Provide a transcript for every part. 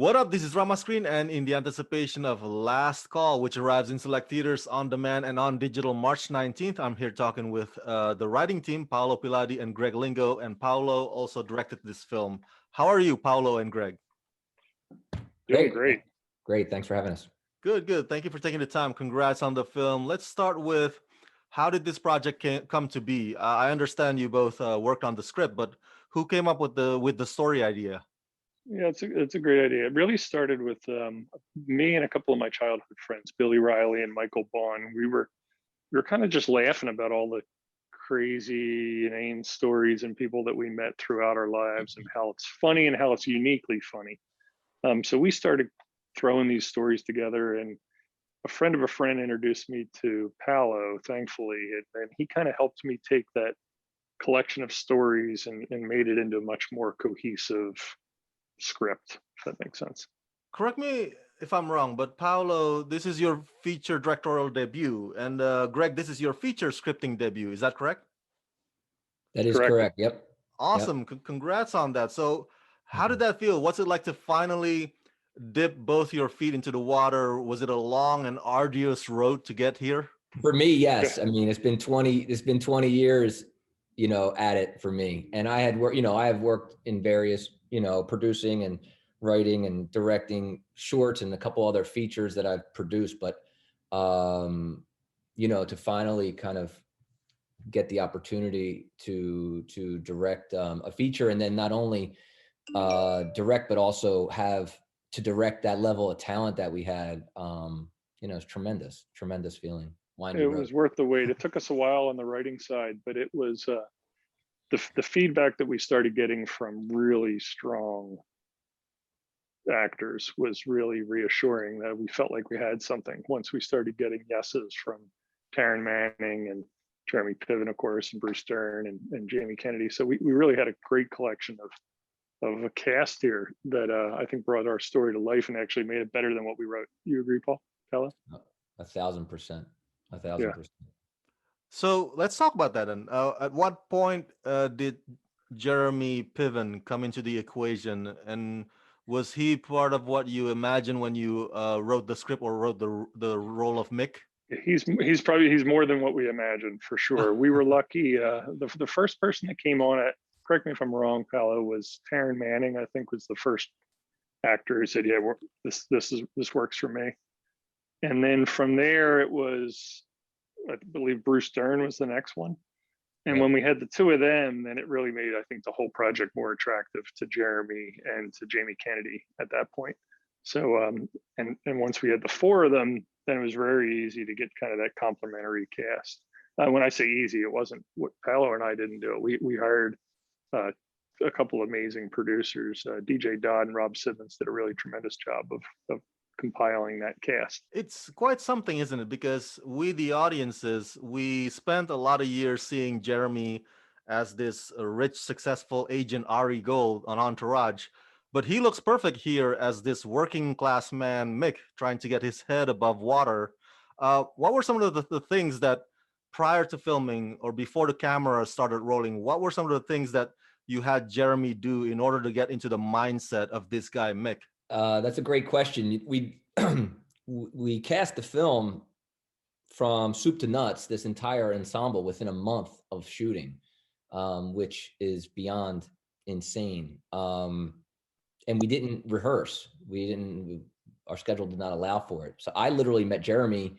What up? This is Rama Screen, and in the anticipation of Last Call, which arrives in select theaters on demand and on digital March 19th, I'm here talking with the writing team, Paolo Pilladi and Greg Lingo, and Paolo also directed this film. How are you, Paolo and Greg? Doing great. Great. Thanks for having us. Good, good. Thank you for taking the time. Congrats on the film. Let's start with how did this project come to be? I understand you both worked on the script, but who came up with the story idea? Yeah, it's a great idea. It really started with me and a couple of my childhood friends, Billy Riley and Michael Bond. We were kind of just laughing about all the crazy, inane stories and people that we met throughout our lives, and how it's funny and how it's uniquely funny. So we started throwing these stories together, and a friend of a friend introduced me to Paolo, thankfully, and he kind of helped me take that collection of stories and made it into a much more cohesive script, if that makes sense. Correct me if I'm wrong, but Paolo, this is your feature directorial debut, and Greg, this is your feature scripting debut. Is that correct? That is correct. Yep. Awesome. Yep. Congrats on that. So how did that feel? What's it like to finally dip both your feet into the water? Was it a long and arduous road to get here? For me, yes. I mean, it's been 20 years, at it for me. And I had worked, I have worked in various, producing and writing and directing shorts and a couple other features that I've produced, but to finally kind of get the opportunity to direct a feature, and then not only direct, but also have to direct that level of talent that we had, it's tremendous feeling. It was worth the wait. It took us a while on the writing side, but it was the feedback that we started getting from really strong actors was really reassuring, that we felt like we had something once we started getting yeses from Taryn Manning and Jeremy Piven, of course, and Bruce Dern and Jamie Kennedy. So we really had a great collection of a cast here that I think brought our story to life and actually made it better than what we wrote. You agree, Paolo? 1,000%. 1,000%. So let's talk about that. And at what point did Jeremy Piven come into the equation, and was he part of what you imagined when you wrote the script or wrote the role of Mick? He's more than what we imagined, for sure. We were lucky. The first person that came on it, correct me if I'm wrong, Paolo, was Taryn Manning. I think was the first actor who said, "Yeah, this works for me." And then from there, it was, I believe, Bruce Dern was the next one. And when we had the two of them, then it really made, I think, the whole project more attractive to Jeremy and to Jamie Kennedy at that point. So, and once we had the four of them, then it was very easy to get kind of that complementary cast. When I say easy, it wasn't what Paolo and I didn't do it. We hired a couple amazing producers. DJ Dodd and Rob Simmons did a really tremendous job of compiling that cast. It's quite something, isn't it? Because we, the audiences, we spent a lot of years seeing Jeremy as this rich, successful agent Ari Gold on Entourage, but he looks perfect here as this working class man, Mick, trying to get his head above water. What were some of the things that prior to filming or before the camera started rolling, what were some of the things that you had Jeremy do in order to get into the mindset of this guy, Mick? That's a great question. We cast the film from soup to nuts, this entire ensemble, within a month of shooting, which is beyond insane. And we didn't rehearse. Our schedule did not allow for it. So I literally met Jeremy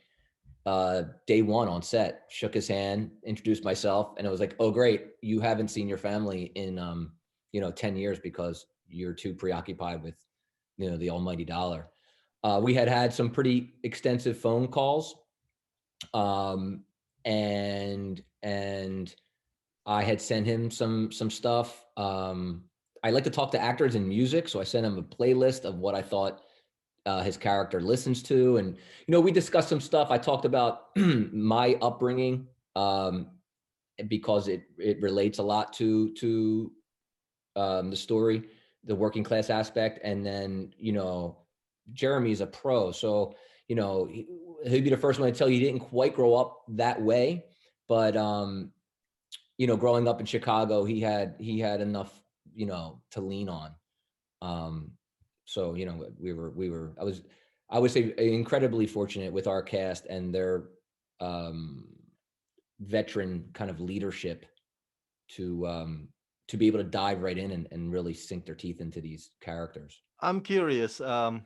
day one on set, shook his hand, introduced myself, and it was like, oh, great, you haven't seen your family in 10 years because you're too preoccupied with the almighty dollar. We had some pretty extensive phone calls, and I had sent him some stuff. I like to talk to actors in music, so I sent him a playlist of what I thought his character listens to, and we discussed some stuff. I talked about my upbringing because it relates a lot to the story, the working class aspect, and then Jeremy's a pro, so he'd be the first one to tell you he didn't quite grow up that way, but growing up in Chicago, he had enough to lean on. So, I would say incredibly fortunate with our cast and their veteran kind of leadership to be able to dive right in and really sink their teeth into these characters. I'm curious, and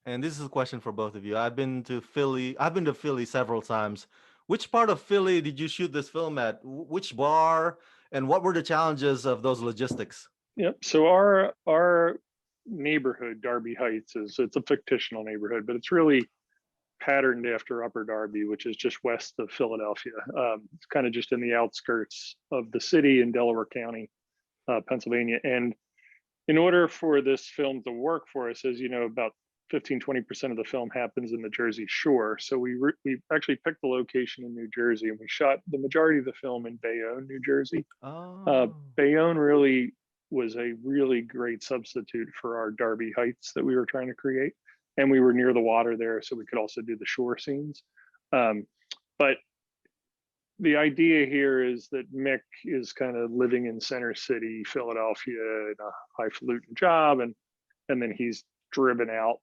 this is a question for both of you. I've been to Philly. I've been to Philly several times. Which part of Philly did you shoot this film at? Which bar? And what were the challenges of those logistics? Yep. So our neighborhood, Darby Heights, is it's a fictional neighborhood, but it's really patterned after Upper Darby, which is just west of Philadelphia. It's kind of just in the outskirts of the city in Delaware County, Pennsylvania. And in order for this film to work for us, as you know, about 15-20% of the film happens in the Jersey Shore. So we actually picked the location in New Jersey, and we shot the majority of the film in Bayonne, New Jersey. Oh, Bayonne really was a really great substitute for our Darby Heights that we were trying to create. And we were near the water there, so we could also do the shore scenes. But the idea here is that Mick is kind of living in Center City, Philadelphia, in a highfalutin job, and then he's driven out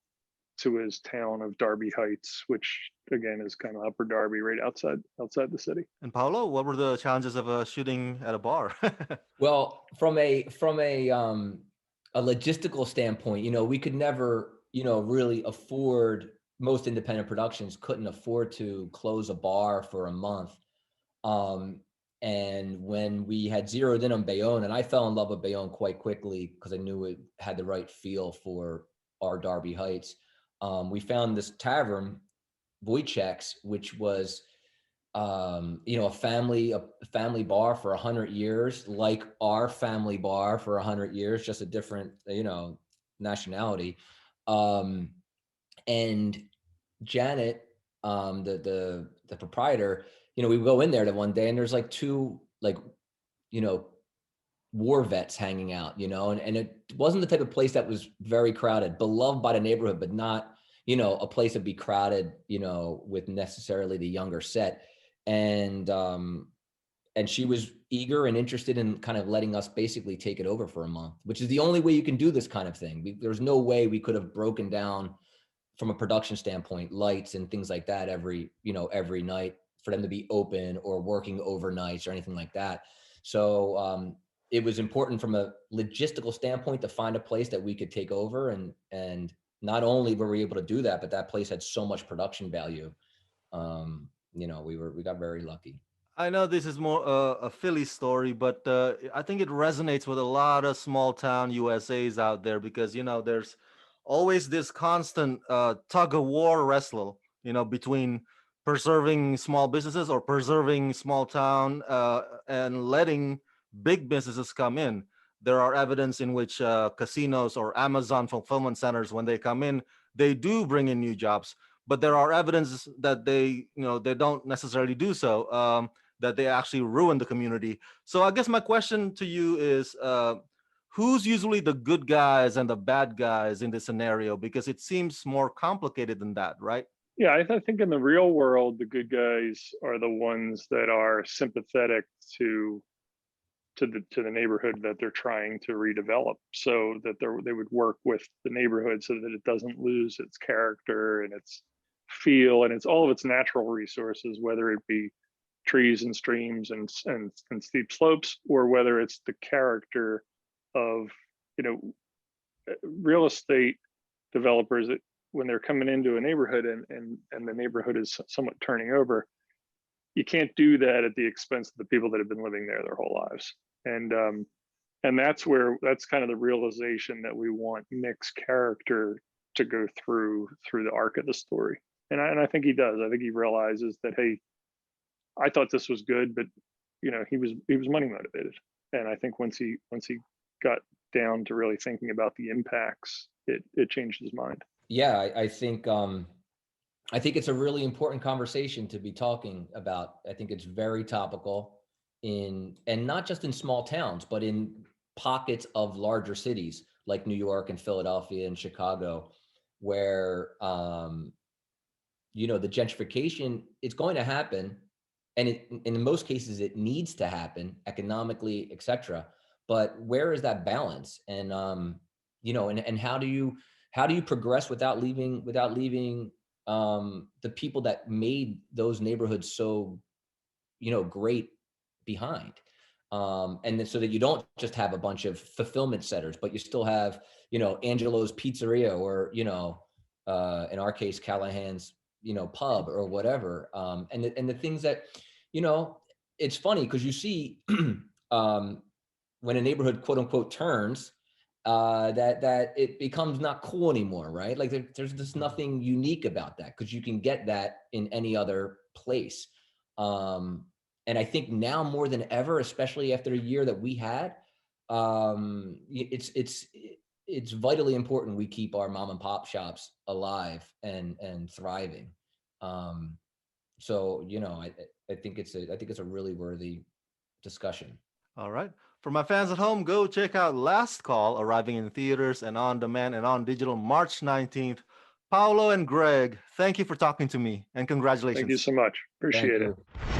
to his town of Darby Heights, which again is kind of Upper Darby, right outside the city. and Paolo, what were the challenges of shooting at a bar? Well, from a logistical standpoint, we could never, really afford, most independent productions couldn't afford to close a bar for a month. And when we had zeroed in on Bayonne, and I fell in love with Bayonne quite quickly because I knew it had the right feel for our Darby Heights. We found this tavern, Wojciech's, which was a family bar for 100 years, like our family bar for 100 years, just a different, nationality. And Janet, the proprietor, we go in there to one day and there's like two, war vets hanging out, and it wasn't the type of place that was very crowded, beloved by the neighborhood, but not, a place that'd be crowded, with necessarily the younger set. And she was eager and interested in kind of letting us basically take it over for a month, which is the only way you can do this kind of thing. There's no way we could have broken down from a production standpoint, lights and things like that every night for them to be open or working overnights or anything like that. So it was important from a logistical standpoint to find a place that we could take over, and not only were we able to do that, but that place had so much production value. We got very lucky. I know this is more a Philly story, but I think it resonates with a lot of small town USAs out there because there's always this constant tug of war wrestle, between preserving small businesses or preserving small town and letting big businesses come in. There are evidence in which casinos or Amazon fulfillment centers, when they come in, they do bring in new jobs, but there are evidence that they don't necessarily do so. That they actually ruin the community. So I guess my question to you is, who's usually the good guys and the bad guys in this scenario? Because it seems more complicated than that, right? Yeah, I think in the real world, the good guys are the ones that are sympathetic to the neighborhood that they're trying to redevelop, so that they would work with the neighborhood so that it doesn't lose its character and its feel and it's all of its natural resources, whether it be trees and streams and steep slopes, or whether it's the character of real estate developers that when they're coming into a neighborhood and the neighborhood is somewhat turning over, you can't do that at the expense of the people that have been living there their whole lives. And that's kind of the realization that we want Nick's character to go through the arc of the story. And I think he does. I think he realizes that, hey, I thought this was good, but he was money motivated. And I think once he got down to really thinking about the impacts, it changed his mind. Yeah, I think it's a really important conversation to be talking about. I think it's very topical and not just in small towns, but in pockets of larger cities like New York and Philadelphia and Chicago, where the gentrification is going to happen. And in most cases, it needs to happen economically, et cetera. But where is that balance? And, and how do you how do you progress without leaving the people that made those neighborhoods so, great behind? And then so that you don't just have a bunch of fulfillment centers, but you still have, Angelo's Pizzeria, or, in our case, Callahan's, pub or whatever. And the things that, it's funny because you see when a neighborhood, quote unquote, turns, that it becomes not cool anymore, right? Like there's just nothing unique about that, because you can get that in any other place. And I think now more than ever, especially after a year that we had, it's vitally important we keep our mom and pop shops alive and thriving. So I think it's a really worthy discussion. All right. For my fans at home, go check out Last Call, arriving in theaters and on demand and on digital March 19th. Paolo and Greg, thank you for talking to me, and congratulations. Thank you so much. Appreciate it. Thank you.